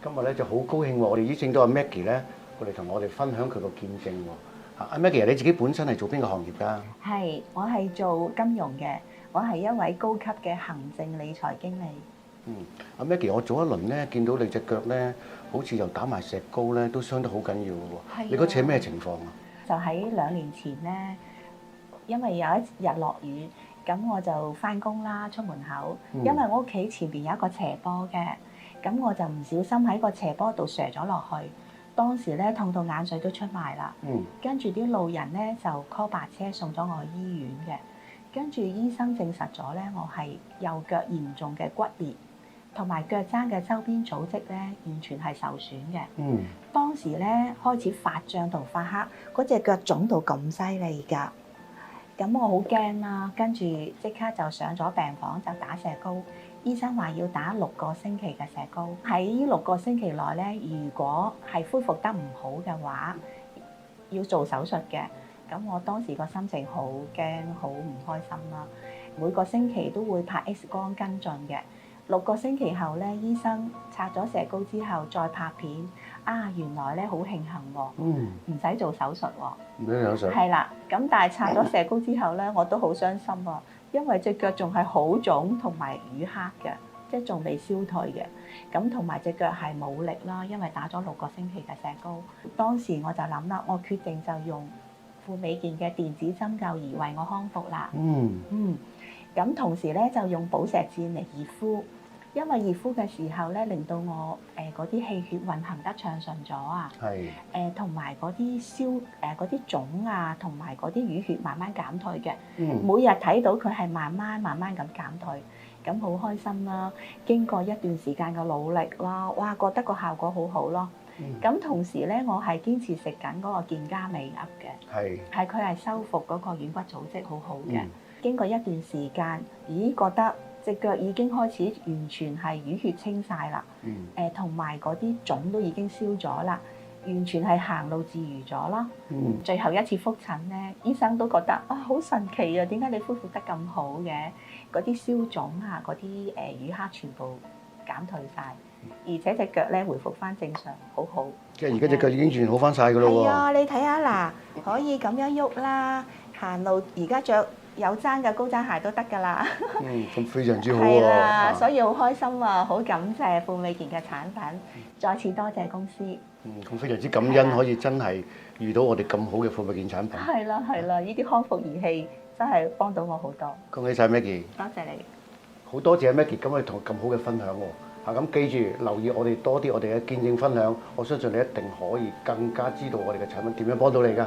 今日咧就好高興喎！我哋邀請到阿 Maggie 咧過嚟同我哋分享佢個見證喎。阿 Maggie，你自己本身係做邊個行業㗎？係，我係做金融嘅，我係一位高級嘅行政理財經理。阿 Maggie，我早一輪咧見到你隻腳咧，好似又打埋石膏咧，都傷得好緊要嘅喎。你嗰次係咩情況啊？就喺2年前咧，因為有一日落雨，咁我就翻工啦，出門口，因為我屋企前邊有一個斜坡嘅，咁我就唔小心喺個斜坡度瀡咗落去，當時咧痛到眼水都出埋啦。跟住啲路人咧就 call 白車送咗我去醫院嘅，跟住醫生證實咗咧我係右腳嚴重嘅骨裂，同埋腳踭嘅周邊組織咧完全係受損嘅。當時咧開始發脹同發黑，嗰隻腳腫到咁犀利㗎。咁我好驚啦，跟住即刻就上咗病房就打石膏。醫生話要打6個星期嘅石膏。喺呢6個星期內咧，如果係恢復得唔好嘅話，要做手術嘅。咁我當時個心情好驚，好唔開心啦。每個星期都會拍 X 光跟進嘅。6個星期後咧，醫生拆咗石膏之後再拍片，原來咧好慶幸喎，唔使做手術喎。唔使手術。係啦，咁但係拆咗石膏之後咧，我都好傷心啊，因為隻腳仲係好腫同埋瘀黑嘅，即係仲未消退嘅。咁同埋隻腳係冇力啦，因為打咗6個星期嘅石膏。當時我就諗啦，我決定就用富美健嘅電子針灸儀為我康復啦。咁同時咧就用寶石箭嚟熱敷。因為熱敷嘅時候咧，令到我嗰啲氣血運行得暢順咗啊。同埋嗰啲嗰啲腫啊，同埋嗰啲淤血慢慢減退嘅。每日睇到佢係慢慢咁減退，咁好開心啦。經過一段時間嘅努力啦，哇，覺得個效果好好咯。咁同時咧，我係堅持食緊嗰個健嘉美鴨嘅，係佢係修復嗰個軟骨組織好好嘅。經過一段時間，覺得隻腳已經開始完全係淤血清晒啦，同埋嗰啲腫都已經消咗啦，完全係行路自如咗啦。最後一次覆診咧，醫生都覺得好神奇啊！點解你恢復得咁好嘅？嗰啲消腫啊，嗰啲淤黑全部減退晒，而且隻腳咧回復翻正常，好好。即係而家隻腳已經完全好翻晒㗎咯喎。係啊，你睇下嗱，可以咁樣喐啦，行路而家着有踭嘅高踭鞋都得㗎啦。咁非常之好喎。係啦，所以好開心啊！好感謝富美健嘅產品，再次多謝公司。咁非常之感恩，可以真係遇到我哋咁好嘅富美健產品。係啦，呢啲康復儀器真係幫到我好多。恭喜晒 Maggie！多謝你。好多謝 Maggie 今日同咁好嘅分享喎。咁記住留意我哋多啲我哋嘅見證分享，我相信你一定可以更加知道我哋嘅產品點樣幫到你㗎。